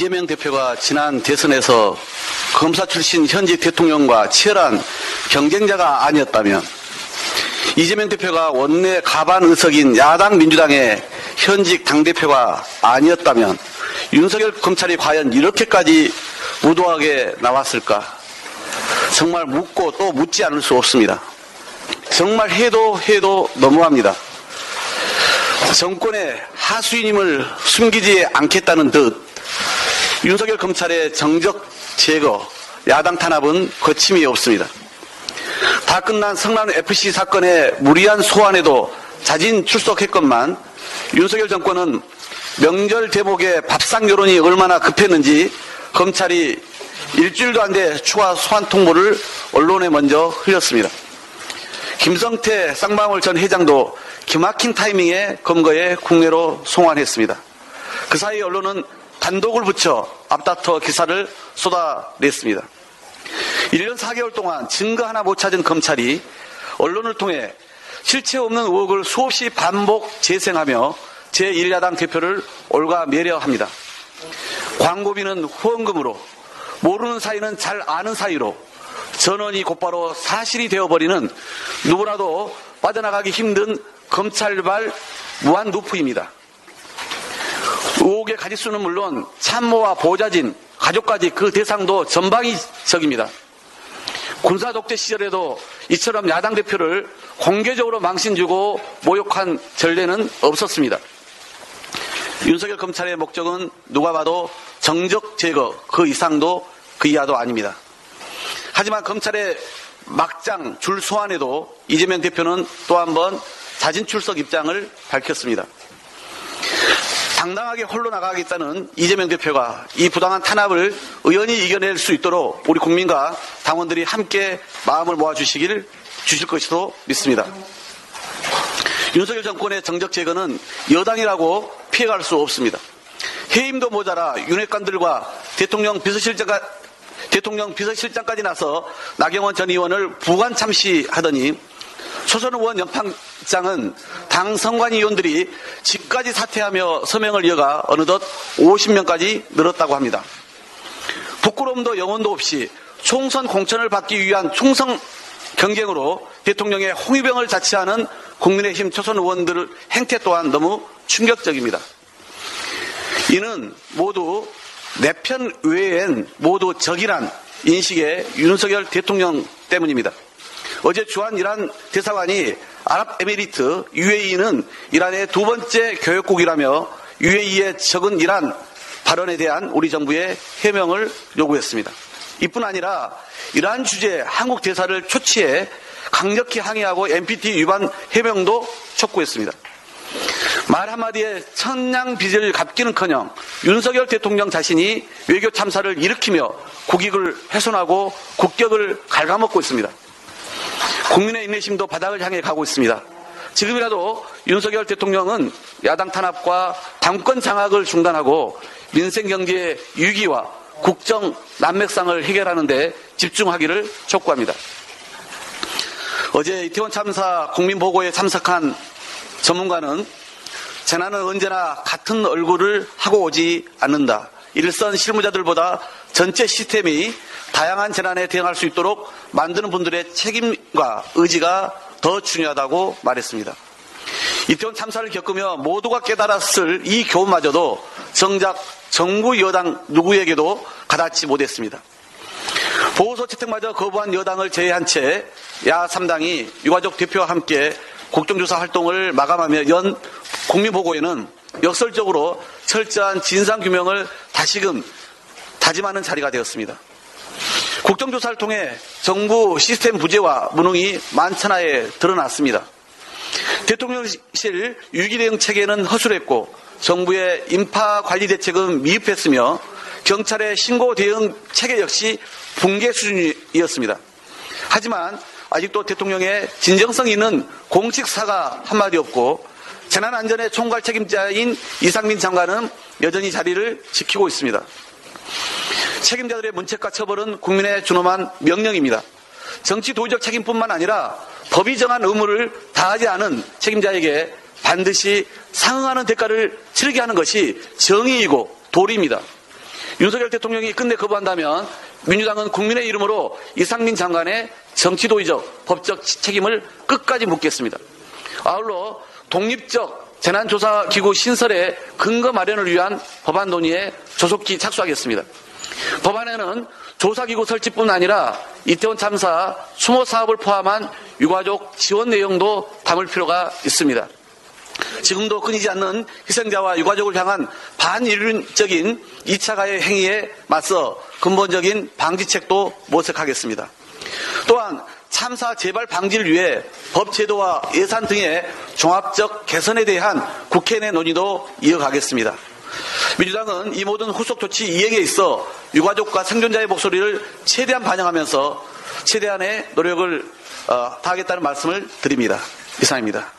이재명 대표가 지난 대선에서 검사 출신 현직 대통령과 치열한 경쟁자가 아니었다면, 이재명 대표가 원내 가반 의석인 야당 민주당의 현직 당대표가 아니었다면 윤석열 검찰이 과연 이렇게까지 무도하게 나왔을까? 정말 묻고 또 묻지 않을 수 없습니다. 정말 해도 너무합니다. 정권의 하수인임을 숨기지 않겠다는 듯 윤석열 검찰의 정적 제거, 야당 탄압은 거침이 없습니다. 다 끝난 성남FC 사건의 무리한 소환에도 자진 출석했건만 윤석열 정권은 명절 대목에 밥상 여론이 얼마나 급했는지 검찰이 일주일도 안 돼 추가 소환 통보를 언론에 먼저 흘렸습니다. 김성태 쌍방울 전 회장도 기막힌 타이밍에 검거해 국내로 송환했습니다. 그 사이 언론은 단독을 붙여 앞다퉈 기사를 쏟아냈습니다. 1년 4개월 동안 증거 하나 못 찾은 검찰이 언론을 통해 실체 없는 의혹을 수없이 반복 재생하며 제1야당 대표를 올가매려합니다. 광고비는 후원금으로, 모르는 사이는 잘 아는 사이로 전원이 곧바로 사실이 되어버리는 누구라도 빠져나가기 힘든 검찰발 무한 루프입니다. 의혹의 가짓수는 물론 참모와 보좌진, 가족까지 그 대상도 전방위적입니다. 군사 독재 시절에도 이처럼 야당 대표를 공개적으로 망신주고 모욕한 전례는 없었습니다. 윤석열 검찰의 목적은 누가 봐도 정적 제거, 그 이상도 그 이하도 아닙니다. 하지만 검찰의 막장 줄 소환에도 이재명 대표는 또 한 번 자진 출석 입장을 밝혔습니다. 당당하게 홀로 나가겠다는 이재명 대표가 이 부당한 탄압을 의연히 이겨낼 수 있도록 우리 국민과 당원들이 함께 마음을 모아주실 것으로 믿습니다. 윤석열 정권의 정적 제거는 여당이라고 피해갈 수 없습니다. 해임도 모자라 윤핵관들과 대통령 비서실장까지 나서 나경원 전 의원을 부관 참시하더니 초선 의원 연판장은 당 선관위원들이 집까지 사퇴하며 서명을 이어가 어느덧 50명까지 늘었다고 합니다. 부끄러움도 영혼도 없이 총선 공천을 받기 위한 충성 경쟁으로 대통령의 홍위병을 자처하는 국민의힘 초선 의원들 행태 또한 너무 충격적입니다. 이는 모두 내 편 외엔 모두 적이란 인식의 윤석열 대통령 때문입니다. 어제 주한 이란 대사관이 아랍에미리트 UAE는 이란의 두 번째 교역국이라며 UAE의 적은 이란 발언에 대한 우리 정부의 해명을 요구했습니다. 이뿐 아니라 이란 주재 한국 대사를 초치해 강력히 항의하고 NPT 위반 해명도 촉구했습니다. 말 한마디에 천냥빚을 갚기는커녕 윤석열 대통령 자신이 외교 참사를 일으키며 국익을 훼손하고 국격을 갉아먹고 있습니다. 국민의 인내심도 바닥을 향해 가고 있습니다. 지금이라도 윤석열 대통령은 야당 탄압과 당권 장악을 중단하고 민생경제의 위기와 국정 난맥상을 해결하는 데 집중하기를 촉구합니다. 어제 이태원 참사 국민보고에 참석한 전문가는 재난은 언제나 같은 얼굴을 하고 오지 않는다. 일선 실무자들보다 전체 시스템이 다양한 재난에 대응할 수 있도록 만드는 분들의 책임과 의지가 더 중요하다고 말했습니다. 이태원 참사를 겪으며 모두가 깨달았을 이 교훈마저도 정작 정부 여당 누구에게도 가닿지 못했습니다. 보호소 채택마저 거부한 여당을 제외한 채 야3당이 유가족 대표와 함께 국정조사 활동을 마감하며 연 국민보고에는 역설적으로 철저한 진상규명을 다시금 다짐하는 자리가 되었습니다. 국정조사를 통해 정부 시스템 부재와 무능이 만천하에 드러났습니다. 대통령실 위기대응 체계는 허술했고 정부의 인파관리 대책은 미흡했으며 경찰의 신고 대응 체계 역시 붕괴 수준이었습니다. 하지만 아직도 대통령의 진정성 있는 공식 사과 한마디 없고 재난안전의 총괄 책임자인 이상민 장관은 여전히 자리를 지키고 있습니다. 책임자들의 문책과 처벌은 국민의 준엄한 명령입니다. 정치 도의적 책임뿐만 아니라 법이 정한 의무를 다하지 않은 책임자에게 반드시 상응하는 대가를 치르게 하는 것이 정의이고 도리입니다. 윤석열 대통령이 끝내 거부한다면 민주당은 국민의 이름으로 이상민 장관의 정치도의적, 법적 책임을 끝까지 묻겠습니다. 아울러 독립적 재난조사기구 신설의 근거 마련을 위한 법안 논의에 조속히 착수하겠습니다. 법안에는 조사기구 설치뿐 아니라 이태원 참사 수모 사업을 포함한 유가족 지원 내용도 담을 필요가 있습니다. 지금도 끊이지 않는 희생자와 유가족을 향한 반인륜적인 2차 가해 행위에 맞서 근본적인 방지책도 모색하겠습니다. 또한 참사 재발 방지를 위해 법 제도와 예산 등의 종합적 개선에 대한 국회 내 논의도 이어가겠습니다. 민주당은 이 모든 후속 조치 이행에 있어 유가족과 생존자의 목소리를 최대한 반영하면서 최대한의 노력을 다하겠다는 말씀을 드립니다. 이상입니다.